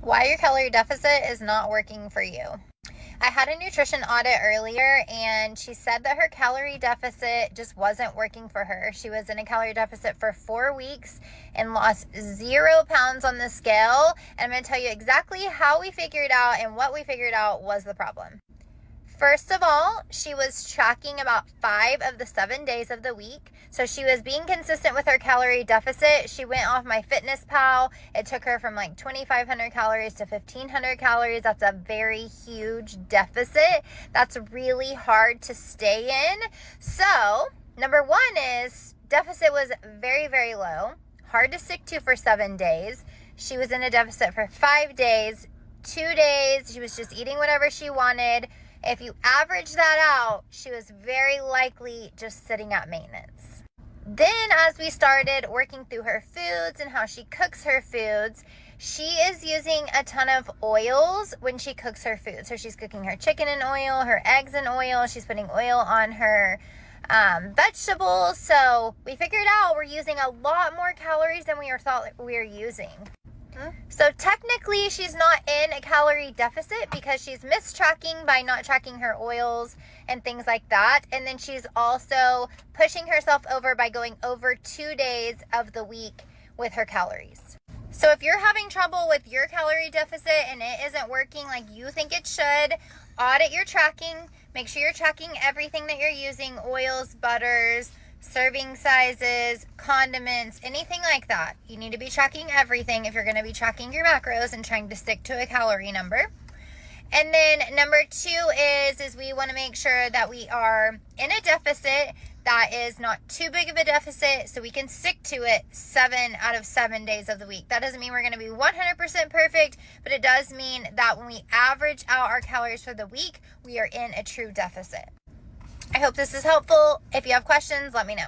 Why your calorie deficit is not working for you. I had a nutrition audit earlier and she said that her calorie deficit just wasn't working for her. She was in a calorie deficit for 4 weeks and lost 0 pounds on the scale. And I'm going to tell you exactly how we figured out and what we figured out was the problem. First of all, she was tracking about 5 of the 7 days of the week. So she was being consistent with her calorie deficit. She went off MyFitnessPal. It took her from like 2,500 calories to 1,500 calories. That's a very huge deficit. That's really hard to stay in. So number one is deficit was very, very low. Hard to stick to for 7 days. She was in a deficit for 5 days. 2 days, she was just eating whatever she wanted. If you average that out, she was very likely just sitting at maintenance. Then as we started working through her foods and how she cooks her foods, she is using a ton of oils when she cooks her food. So she's cooking her chicken in oil, her eggs in oil. She's putting oil on her vegetables. So we figured out we're using a lot more calories than we thought we were using. So technically she's not in a calorie deficit because she's mistracking by not tracking her oils and things like that. And then she's also pushing herself over by going over 2 days of the week with her calories. So if you're having trouble with your calorie deficit and it isn't working like you think it should, audit your tracking. Make sure you're tracking everything that you're using, oils, butters, serving sizes, condiments, anything like that. You need to be tracking everything if you're going to be tracking your macros and trying to stick to a calorie number. And then number two is we want to make sure that we are in a deficit that is not too big of a deficit so we can stick to it 7 out of 7 days of the week. That doesn't mean we're going to be 100% perfect, but it does mean that when we average out our calories for the week, we are in a true deficit. I hope this is helpful. If you have questions, let me know.